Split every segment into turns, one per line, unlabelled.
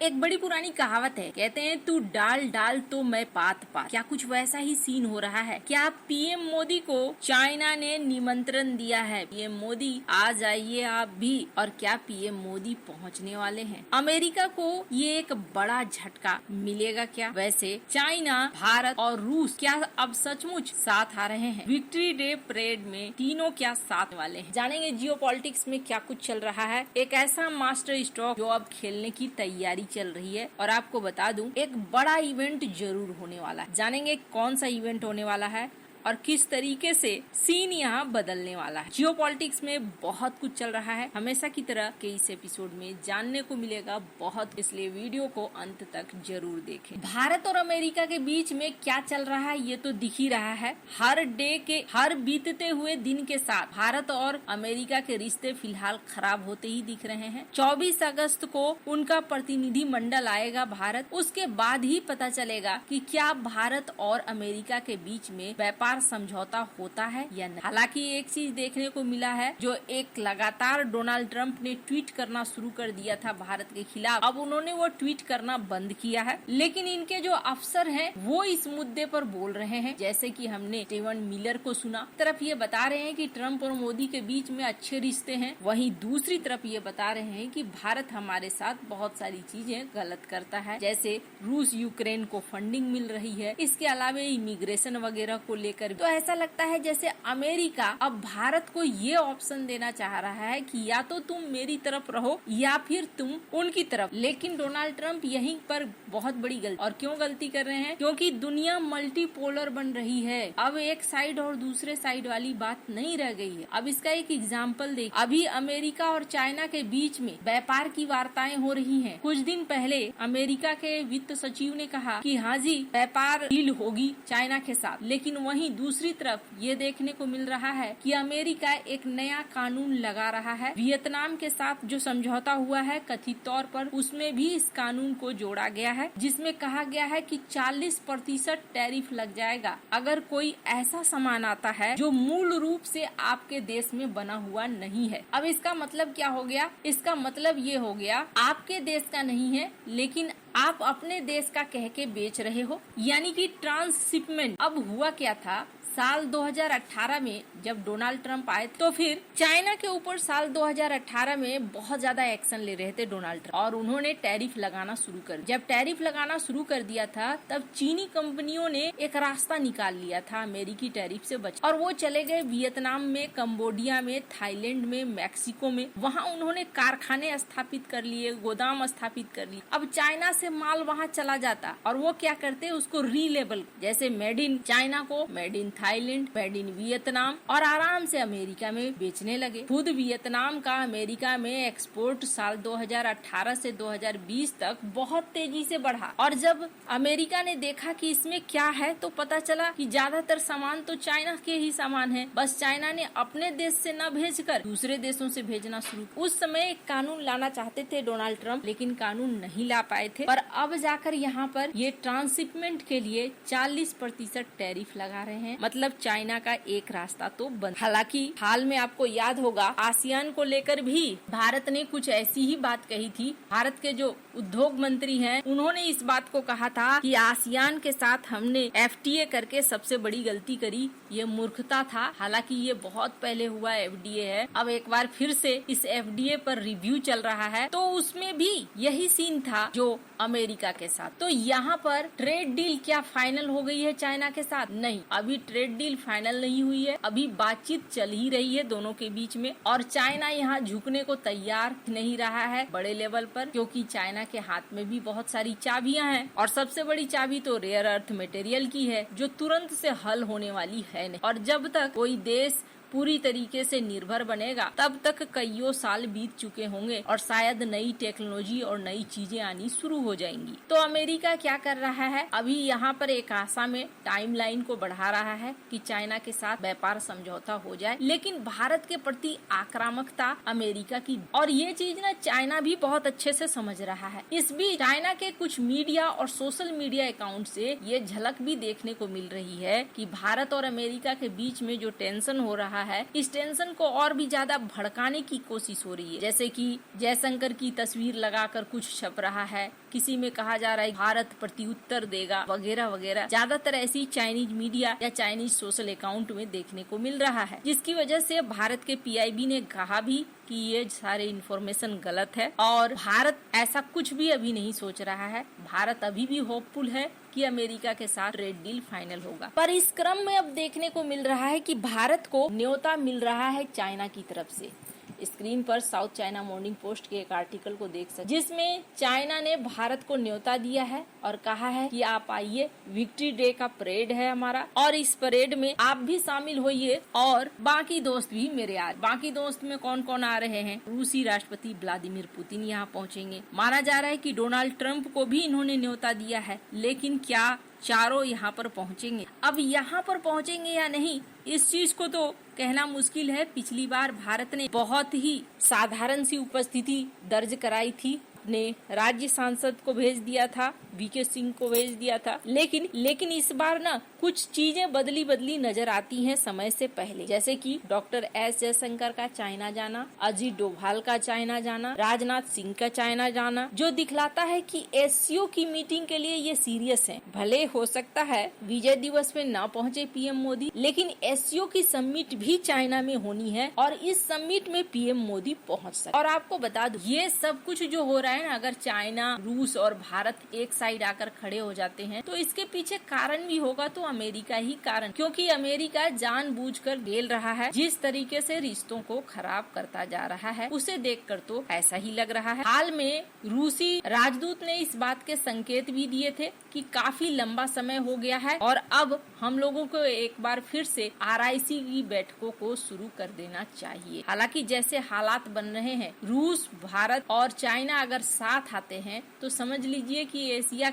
एक बड़ी पुरानी कहावत है, कहते हैं तू डाल डाल तो मैं पात पात। क्या कुछ वैसा ही सीन हो रहा है? क्या पीएम मोदी को चाइना ने निमंत्रण दिया है? पीएम मोदी आ जाइए आप भी। और क्या पीएम मोदी पहुंचने वाले हैं? अमेरिका को ये एक बड़ा झटका मिलेगा क्या? वैसे चाइना, भारत और रूस क्या अब सचमुच साथ आ रहे हैं? विक्ट्री डे परेड में तीनों क्या साथ वाले हैं? जानेंगे जियोपॉलिटिक्स में क्या कुछ चल रहा है। एक ऐसा मास्टर स्ट्रोक जो अब खेलने की तैयारी चल रही है। और आपको बता दूं, एक बड़ा इवेंट जरूर होने वाला है। जानेंगे कौन सा इवेंट होने वाला है और किस तरीके से सीन यहाँ बदलने वाला है। जियोपॉलिटिक्स में बहुत कुछ चल रहा है, हमेशा की तरह के इस एपिसोड में जानने को मिलेगा बहुत, इसलिए वीडियो को अंत तक जरूर देखें। भारत और अमेरिका के बीच में क्या चल रहा है ये तो दिख ही रहा है। हर बीतते हुए दिन के साथ भारत और अमेरिका के रिश्ते फिलहाल खराब होते ही दिख रहे हैं। 24 अगस्त को उनका प्रतिनिधि मंडल आएगा भारत, उसके बाद ही पता चलेगा कि क्या भारत और अमेरिका के बीच में व्यापार समझौता होता है या नहीं। हालांकि एक चीज देखने को मिला है, जो एक लगातार डोनाल्ड ट्रंप ने ट्वीट करना शुरू कर दिया था भारत के खिलाफ, अब उन्होंने वो ट्वीट करना बंद किया है। लेकिन इनके जो अफसर हैं वो इस मुद्दे पर बोल रहे हैं, जैसे कि हमने स्टीवन मिलर को सुना। तरफ ये बता रहे हैं कि ट्रंप और मोदी के बीच में अच्छे रिश्ते हैं, वहीं दूसरी तरफ ये बता रहे हैं कि भारत हमारे साथ बहुत सारी चीजें गलत करता है, जैसे रूस यूक्रेन को फंडिंग मिल रही है, इसके अलावा इमिग्रेशन वगैरह को लेकर। तो ऐसा लगता है जैसे अमेरिका अब भारत को ये ऑप्शन देना चाह रहा है कि या तो तुम मेरी तरफ रहो या फिर तुम उनकी तरफ। लेकिन डोनाल्ड ट्रंप यहीं पर बहुत बड़ी गलती, और क्यों गलती कर रहे हैं? क्योंकि दुनिया मल्टीपोलर बन रही है। अब एक साइड और दूसरे साइड वाली बात नहीं रह गई है। अब इसका एक एग्जाम्पल देख, अभी अमेरिका और चाइना के बीच में व्यापार की वार्ताएं हो रही है। कुछ दिन पहले अमेरिका के वित्त सचिव ने कहा कि हाँ जी, व्यापार डील होगी चाइना के साथ। लेकिन वहीं दूसरी तरफ ये देखने को मिल रहा है कि अमेरिका एक नया कानून लगा रहा है। वियतनाम के साथ जो समझौता हुआ है कथित तौर पर, उसमें भी इस कानून को जोड़ा गया है, जिसमें कहा गया है कि 40% टैरिफ लग जाएगा अगर कोई ऐसा सामान आता है जो मूल रूप से आपके देश में बना हुआ नहीं है। अब इसका मतलब क्या हो गया? इसका मतलब ये हो गया, आपके देश का नहीं है लेकिन आप अपने देश का कह के बेच रहे हो, यानी कि ट्रांसशिपमेंट। अब हुआ क्या था, साल 2018 में जब डोनाल्ड ट्रंप आए तो फिर चाइना के ऊपर साल 2018 में बहुत ज्यादा एक्शन ले रहे थे डोनाल्ड ट्रंप, और उन्होंने टैरिफ लगाना शुरू कर दिया। जब टैरिफ लगाना शुरू कर दिया था तब चीनी कंपनियों ने एक रास्ता निकाल लिया था अमेरिकी टैरिफ से बच, और वो चले गए वियतनाम में, कंबोडिया में, थाईलैंड में, मैक्सिको में। वहाँ उन्होंने कारखाने स्थापित कर लिए, गोदाम स्थापित कर लिए। अब चाइना से माल वहाँ चला जाता और वो क्या करते, उसको रीलेबल, जैसे मेड इन चाइना को made in Thailand, made in Vietnam, और आराम से अमेरिका में बेचने लगे। खुद वियतनाम का अमेरिका में एक्सपोर्ट साल 2018 से 2020 तक बहुत तेजी से बढ़ा, और जब अमेरिका ने देखा कि इसमें क्या है तो पता चला कि ज्यादातर सामान तो चाइना के ही सामान है। बस चाइना ने अपने देश से न भेजकर दूसरे देशों से भेजना शुरू। उस समय एक कानून लाना चाहते थे डोनाल्ड ट्रंप, लेकिन कानून नहीं ला पाए थे। पर अब जाकर यहाँ पर ये ट्रांसशिपमेंट के लिए 40% टैरिफ लगा रहे हैं। मतलब चाइना का एक रास्ता तो बंद। हालांकि हाल में आपको याद होगा, आसियान को लेकर भी भारत ने कुछ ऐसी ही बात कही थी। भारत के जो उद्योग मंत्री हैं, उन्होंने इस बात को कहा था कि आसियान के साथ हमने एफटीए करके सबसे बड़ी गलती करी, ये मूर्खता था। हालांकि ये बहुत पहले हुआ एफडीए है, अब एक बार फिर से इस एफडीए पर रिव्यू चल रहा है, तो उसमें भी यही सीन था जो अमेरिका के साथ। तो यहाँ पर ट्रेड डील क्या फाइनल हो गई है चाइना के साथ? नहीं, अभी ट्रेड डील फाइनल नहीं हुई है, अभी बातचीत चल ही रही है दोनों के बीच में, और चाइना यहाँ झुकने को तैयार नहीं रहा है बड़े लेवल पर, क्योंकि चाइना के हाथ में भी बहुत सारी चाबियां हैं, और सबसे बड़ी चाबी तो रेयर अर्थ मटेरियल की है, जो तुरंत से हल होने वाली है नहीं। और जब तक कोई देश पूरी तरीके से निर्भर बनेगा तब तक कईयों साल बीत चुके होंगे, और शायद नई टेक्नोलॉजी और नई चीजें आनी शुरू हो जाएंगी। तो अमेरिका क्या कर रहा है, अभी यहाँ पर एक आशा में टाइमलाइन को बढ़ा रहा है कि चाइना के साथ व्यापार समझौता हो जाए, लेकिन भारत के प्रति आक्रामकता अमेरिका की, और ये चीज ना चाइना भी बहुत अच्छे से समझ रहा है। इस बीच चाइना के कुछ मीडिया और सोशल मीडिया अकाउंट से ये झलक भी देखने को मिल रही है कि भारत और अमेरिका के बीच में जो टेंशन हो रहा रहा है, इस टेंशन को और भी ज्यादा भड़काने की कोशिश हो रही है। जैसे कि जयशंकर की तस्वीर लगाकर कुछ छप रहा है, किसी में कहा जा रहा है भारत प्रत्युत्तर देगा वगैरह वगैरह। ज्यादातर ऐसी चाइनीज मीडिया या चाइनीज सोशल अकाउंट में देखने को मिल रहा है, जिसकी वजह से भारत के पीआईबी ने कहा भी कि ये सारे इन्फॉर्मेशन गलत है और भारत ऐसा कुछ भी अभी नहीं सोच रहा है। भारत अभी भी होपफुल है कि अमेरिका के साथ ट्रेड डील फाइनल होगा। पर इस क्रम में अब देखने को मिल रहा है कि भारत को न्योता मिल रहा है चाइना की तरफ से। स्क्रीन पर साउथ चाइना मॉर्निंग पोस्ट के एक आर्टिकल को देख सकते, जिसमें चाइना ने भारत को न्योता दिया है और कहा है कि आप आइए, विक्ट्री डे का परेड है हमारा और इस परेड में आप भी शामिल होइए और बाकी दोस्त भी मेरे आ। बाकी दोस्त में कौन कौन आ रहे हैं? रूसी राष्ट्रपति व्लादिमीर पुतिन यहाँ पहुँचेंगे। माना जा रहा है कि डोनाल्ड ट्रंप को भी इन्होंने न्योता दिया है, लेकिन क्या चारों यहाँ पर पहुँचेंगे? अब यहाँ पर पहुँचेंगे या नहीं, इस चीज को तो कहना मुश्किल है। पिछली बार भारत ने बहुत ही साधारण सी उपस्थिति दर्ज कराई थी, ने राज्य सांसद को भेज दिया था, वीके सिंह को भेज दिया था, लेकिन इस बार ना कुछ चीजें बदली नजर आती हैं समय से पहले। जैसे कि डॉक्टर एस जयशंकर का चाइना जाना, अजीत डोभाल का चाइना जाना, राजनाथ सिंह का चाइना जाना, जो दिखलाता है कि एससीओ की मीटिंग के लिए ये सीरियस हैं। भले हो सकता है विजय दिवस में न पहुंचे पीएम मोदी, लेकिन एससीओ की समिट भी चाइना में होनी है और इस समिट में पीएम मोदी पहुंच सकते। और आपको बता दूं, ये सब कुछ जो हो रहा है ना, अगर चाइना, रूस और भारत एक साइड आकर खड़े हो जाते हैं तो इसके पीछे कारण भी होगा तो अमेरिका ही कारण, क्योंकि अमेरिका जानबूझकर खेल रहा है। जिस तरीके से रिश्तों को खराब करता जा रहा है उसे देखकर तो ऐसा ही लग रहा है। हाल में रूसी राजदूत ने इस बात के संकेत भी दिए थे कि काफी लंबा समय हो गया है और अब हम लोगों को एक बार फिर से आरआईसी की बैठकों को शुरू कर देना चाहिए। हालांकि जैसे हालात बन रहे हैं, रूस, भारत और चाइना अगर साथ आते हैं तो समझ लीजिए कि एशिया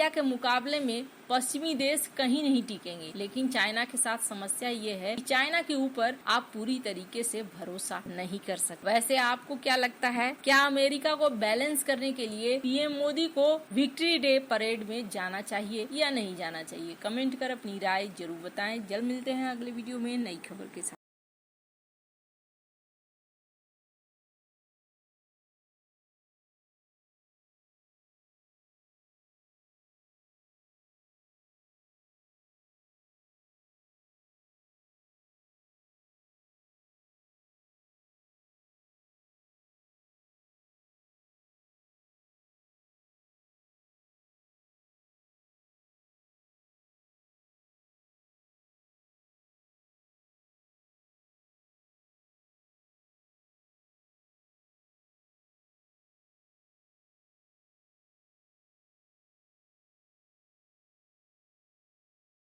के मुकाबले में पश्चिमी देश कहीं नहीं टिकेंगे। लेकिन चाइना के साथ समस्या ये है कि चाइना के ऊपर आप पूरी तरीके से भरोसा नहीं कर सकते। वैसे आपको क्या लगता है, क्या अमेरिका को बैलेंस करने के लिए पीएम मोदी को विक्ट्री डे परेड में जाना चाहिए या नहीं जाना चाहिए? कमेंट कर अपनी राय जरूर बताएं। जल्द मिलते हैं अगले वीडियो में नई खबर के साथ।